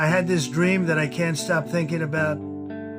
I had this dream that I can't stop thinking about.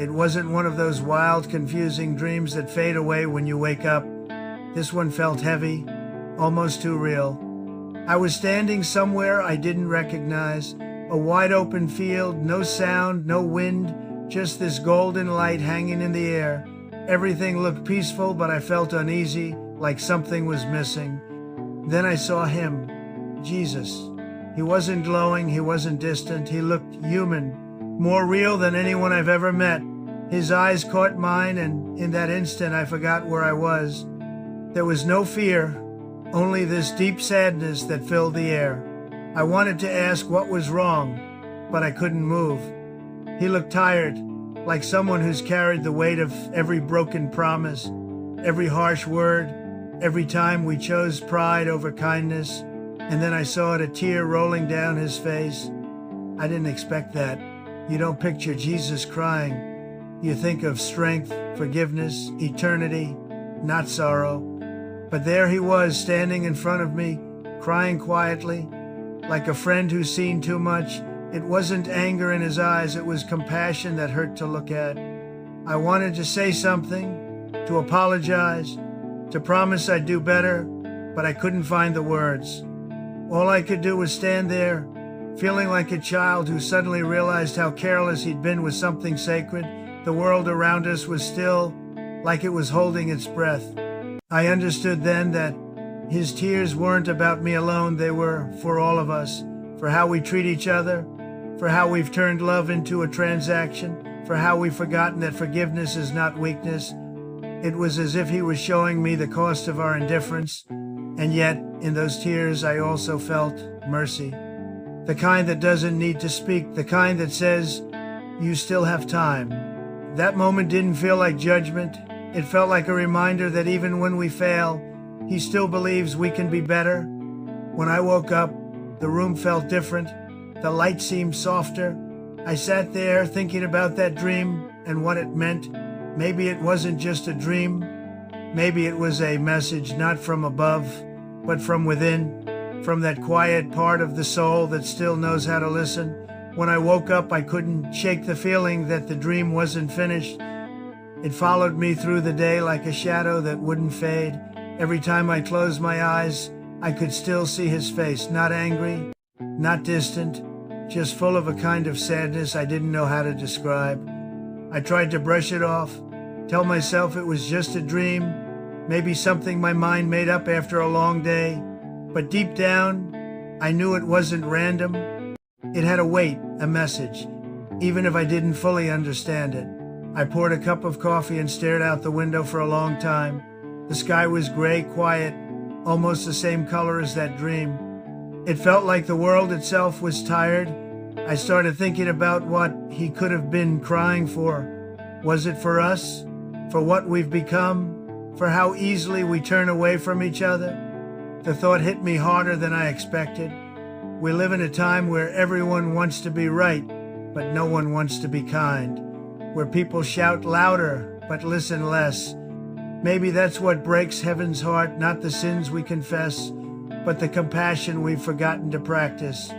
It wasn't one of those wild, confusing dreams that fade away when you wake up. This one felt heavy, almost too real. I was standing somewhere I didn't recognize, a wide open field, no sound, no wind, just this golden light hanging in the air. Everything looked peaceful, but I felt uneasy, like something was missing. Then I saw him, Jesus. He wasn't glowing, he wasn't distant, he looked human, more real than anyone I've ever met. His eyes caught mine, and in that instant I forgot where I was. There was no fear, only this deep sadness that filled the air. I wanted to ask what was wrong, but I couldn't move. He looked tired, like someone who's carried the weight of every broken promise, every harsh word, every time we chose pride over kindness. And then I saw a tear rolling down his face. I didn't expect that. You don't picture Jesus crying. You think of strength, forgiveness, eternity, not sorrow. But there he was, standing in front of me, crying quietly, like a friend who's seen too much. It wasn't anger in his eyes, it was compassion that hurt to look at. I wanted to say something, to apologize, to promise I'd do better, but I couldn't find the words. All I could do was stand there, feeling like a child who suddenly realized how careless he'd been with something sacred. The world around us was still, like it was holding its breath. I understood then that his tears weren't about me alone, they were for all of us, for how we treat each other, for how we've turned love into a transaction, for how we've forgotten that forgiveness is not weakness. It was as if he was showing me the cost of our indifference. And yet, in those tears, I also felt mercy. The kind that doesn't need to speak, the kind that says, you still have time. That moment didn't feel like judgment. It felt like a reminder that even when we fail, he still believes we can be better. When I woke up, the room felt different. The light seemed softer. I sat there thinking about that dream and what it meant. Maybe it wasn't just a dream. Maybe it was a message not from above, but from within, from that quiet part of the soul that still knows how to listen. When I woke up, I couldn't shake the feeling that the dream wasn't finished. It followed me through the day like a shadow that wouldn't fade. Every time I closed my eyes, I could still see his face, not angry, not distant, just full of a kind of sadness I didn't know how to describe. I tried to brush it off, tell myself it was just a dream, maybe something my mind made up after a long day. But deep down, I knew it wasn't random. It had a weight, a message, even if I didn't fully understand it. I poured a cup of coffee and stared out the window for a long time. The sky was gray, quiet, almost the same color as that dream. It felt like the world itself was tired. I started thinking about what he could have been crying for. Was it for us? For what we've become? For how easily we turn away from each other? The thought hit me harder than I expected. We live in a time where everyone wants to be right, but no one wants to be kind. Where people shout louder, but listen less. Maybe that's what breaks heaven's heart, not the sins we confess, but the compassion we've forgotten to practice.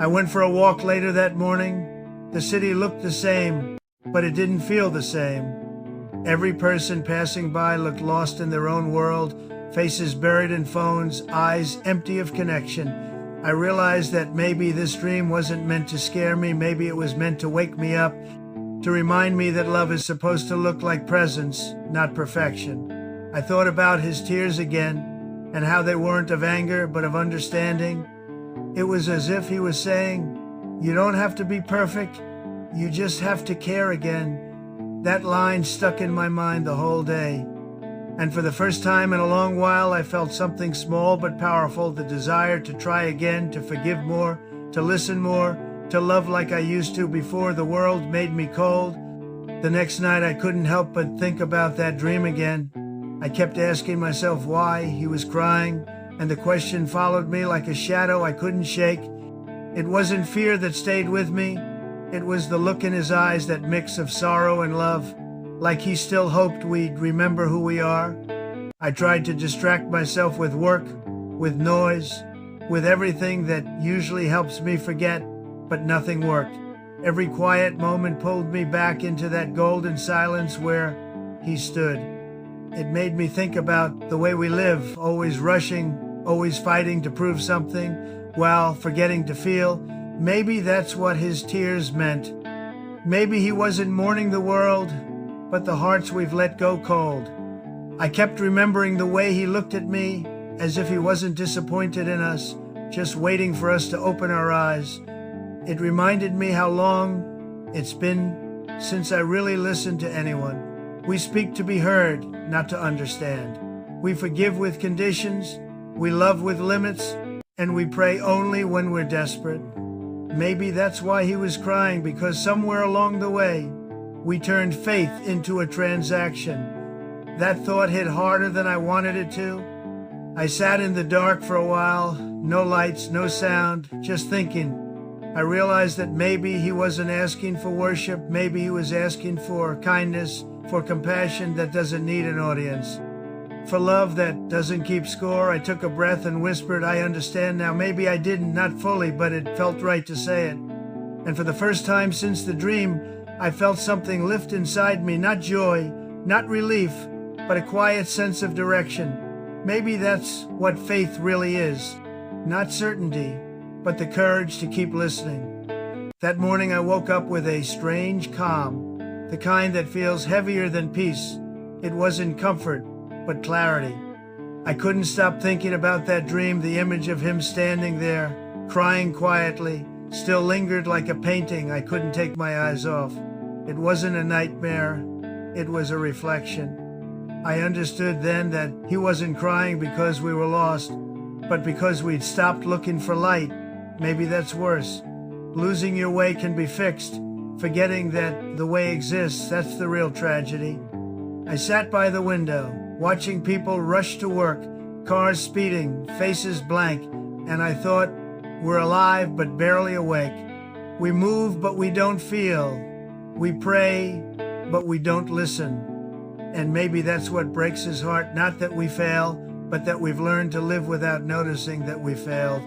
I went for a walk later that morning. The city looked the same, but it didn't feel the same. Every person passing by looked lost in their own world, faces buried in phones, eyes empty of connection. I realized that maybe this dream wasn't meant to scare me, maybe it was meant to wake me up, to remind me that love is supposed to look like presence, not perfection. I thought about his tears again, and how they weren't of anger, but of understanding. It was as if he was saying, you don't have to be perfect, you just have to care again. That line stuck in my mind the whole day. And for the first time in a long while, I felt something small but powerful, the desire to try again, to forgive more, to listen more, to love like I used to before the world made me cold. The next night, I couldn't help but think about that dream again. I kept asking myself why he was crying, and the question followed me like a shadow I couldn't shake. It wasn't fear that stayed with me. It was the look in his eyes, that mix of sorrow and love, like he still hoped we'd remember who we are. I tried to distract myself with work, with noise, with everything that usually helps me forget. but nothing worked. Every quiet moment pulled me back into that golden silence where he stood. It made me think about the way we live, always rushing, always fighting to prove something, while forgetting to feel. Maybe that's what his tears meant. Maybe he wasn't mourning the world, but the hearts we've let go cold. I kept remembering the way he looked at me, as if he wasn't disappointed in us, just waiting for us to open our eyes. It reminded me how long it's been since I really listened to anyone. We speak to be heard, not to understand. We forgive with conditions, we love with limits, and we pray only when we're desperate. Maybe that's why he was crying, because somewhere along the way, we turned faith into a transaction. That thought hit harder than I wanted it to. I sat in the dark for a while, no lights, no sound, just thinking. I realized that maybe he wasn't asking for worship, maybe he was asking for kindness, for compassion that doesn't need an audience, for love that doesn't keep score. I took a breath and whispered, I understand now. Maybe I didn't, not fully, but it felt right to say it. And for the first time since the dream, I felt something lift inside me, not joy, not relief, but a quiet sense of direction. Maybe that's what faith really is. Not certainty, but the courage to keep listening. That morning I woke up with a strange calm, the kind that feels heavier than peace. It wasn't comfort, but clarity. I couldn't stop thinking about that dream. The image of him standing there, crying quietly, still lingered like a painting I couldn't take my eyes off. It wasn't a nightmare, it was a reflection. I understood then that he wasn't crying because we were lost, but because we'd stopped looking for light. Maybe that's worse. Losing your way can be fixed. Forgetting that the way exists, that's the real tragedy. I sat by the window, watching people rush to work, cars speeding, faces blank, and I thought, we're alive but barely awake. We move but we don't feel. We pray but we don't listen. And maybe that's what breaks his heart, not that we fail, but that we've learned to live without noticing that we failed.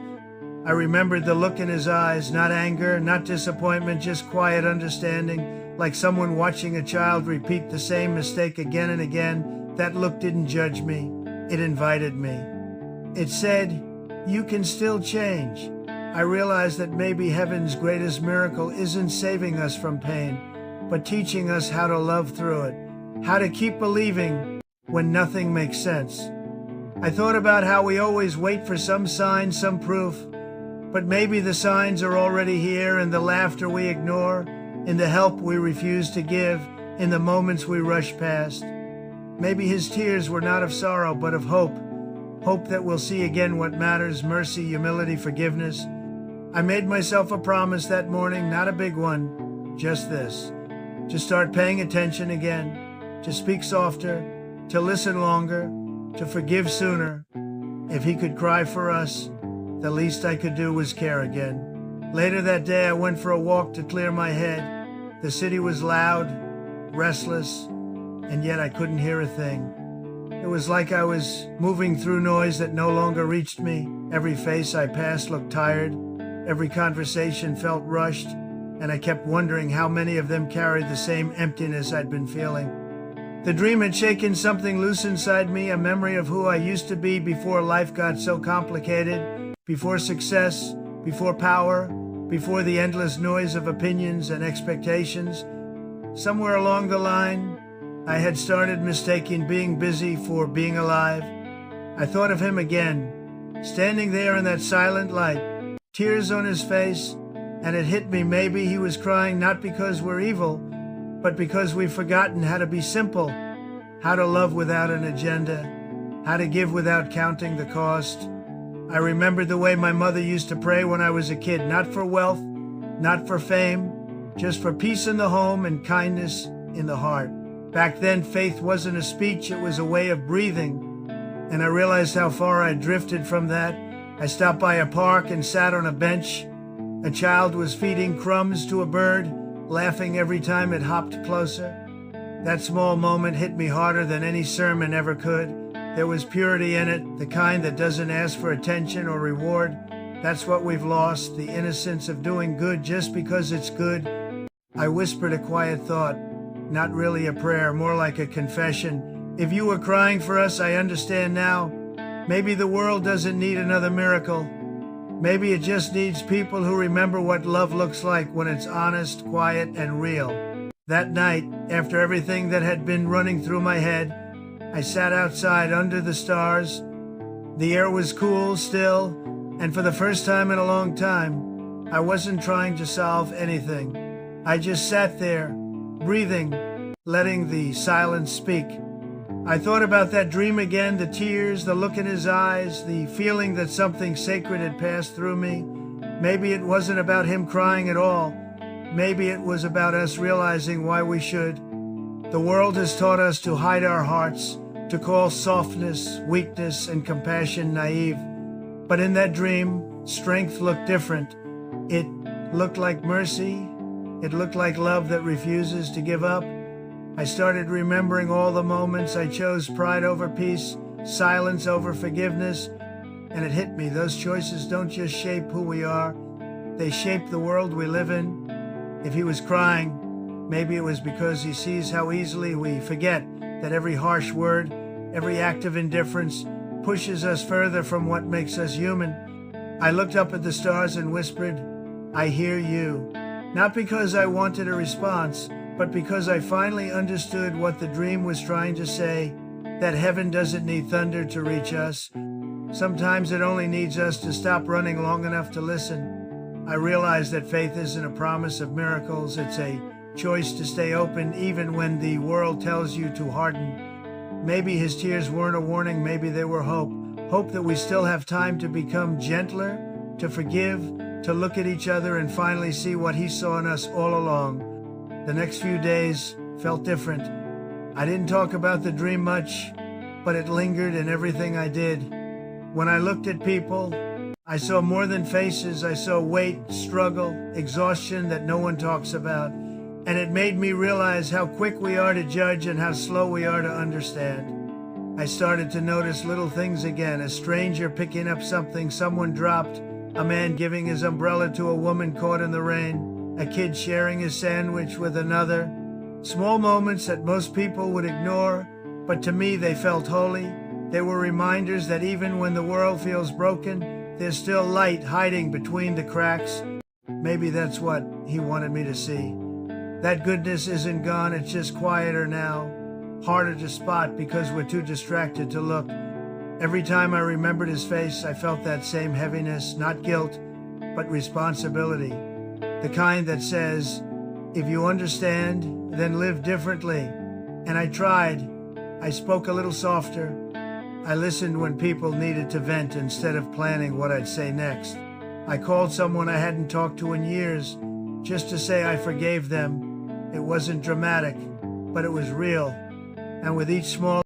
I remembered the look in his eyes, not anger, not disappointment, just quiet understanding, like someone watching a child repeat the same mistake again and again. That look didn't judge me, it invited me. It said, you can still change. I realized that maybe heaven's greatest miracle isn't saving us from pain, but teaching us how to love through it, how to keep believing when nothing makes sense. I thought about how we always wait for some sign, some proof, but maybe the signs are already here in the laughter we ignore, in the help we refuse to give, in the moments we rush past. Maybe his tears were not of sorrow, but of hope. Hope that we'll see again what matters, mercy, humility, forgiveness. I made myself a promise that morning, not a big one, just this. To start paying attention again, to speak softer, to listen longer, to forgive sooner. If he could cry for us, the least I could do was care again. Later that day, I went for a walk to clear my head. The city was loud, restless, and yet I couldn't hear a thing. It was like I was moving through noise that no longer reached me. Every face I passed looked tired. Every conversation felt rushed, and I kept wondering how many of them carried the same emptiness I'd been feeling. The dream had shaken something loose inside me, a memory of who I used to be before life got so complicated, before success, before power, before the endless noise of opinions and expectations. Somewhere along the line, I had started mistaking being busy for being alive. I thought of him again, standing there in that silent light, tears on his face, and it hit me. Maybe he was crying not because we're evil, but because we've forgotten how to be simple, how to love without an agenda, how to give without counting the cost. I remembered the way my mother used to pray when I was a kid, not for wealth, not for fame, just for peace in the home and kindness in the heart. Back then, faith wasn't a speech, it was a way of breathing. And I realized how far I drifted from that. I stopped by a park and sat on a bench. A child was feeding crumbs to a bird, laughing every time it hopped closer. That small moment hit me harder than any sermon ever could. There was purity in it, the kind that doesn't ask for attention or reward, That's what we've lost, the innocence of doing good just because it's good. I whispered a quiet thought, not really a prayer, more like a confession. If you were crying for us, I understand now. Maybe the world doesn't need another miracle. Maybe it just needs people who remember what love looks like when it's honest, quiet, and real. That night, after everything that had been running through my head, I sat outside under the stars. The air was cool still, and for the first time in a long time, I wasn't trying to solve anything. I just sat there, breathing, letting the silence speak. I thought about that dream again, the tears, the look in his eyes, the feeling that something sacred had passed through me. Maybe it wasn't about him crying at all. Maybe it was about us realizing why we should. The world has taught us to hide our hearts, to call softness, weakness, and compassion naive. But in that dream, strength looked different. It looked like mercy. It looked like love that refuses to give up. I started remembering all the moments I chose pride over peace, silence over forgiveness, and it hit me. Those choices don't just shape who we are, they shape the world we live in. If he was crying, maybe it was because he sees how easily we forget that every harsh word, every act of indifference pushes us further from what makes us human. I looked up at the stars and whispered, "I hear you." Not because I wanted a response, but because I finally understood what the dream was trying to say, that heaven doesn't need thunder to reach us. Sometimes it only needs us to stop running long enough to listen. I realized that faith isn't a promise of miracles, it's a choice to stay open even when the world tells you to harden. Maybe his tears weren't a warning, maybe they were hope. Hope that we still have time to become gentler, to forgive, to look at each other and finally see what he saw in us all along. The next few days felt different. I didn't talk about the dream much, but it lingered in everything I did. When I looked at people, I saw more than faces. I saw weight, struggle, exhaustion that no one talks about. And it made me realize how quick we are to judge and how slow we are to understand. I started to notice little things again, a stranger picking up something someone dropped, a man giving his umbrella to a woman caught in the rain, a kid sharing his sandwich with another. Small moments that most people would ignore, but to me they felt holy. They were reminders that even when the world feels broken, there's still light hiding between the cracks. Maybe that's what he wanted me to see. That goodness isn't gone, it's just quieter now, harder to spot because we're too distracted to look. Every time I remembered his face, I felt that same heaviness, not guilt, but responsibility. The kind that says, if you understand, then live differently. And I tried. I spoke a little softer. I listened when people needed to vent instead of planning what I'd say next. I called someone I hadn't talked to in years, just to say I forgave them. It wasn't dramatic, but it was real. And with each small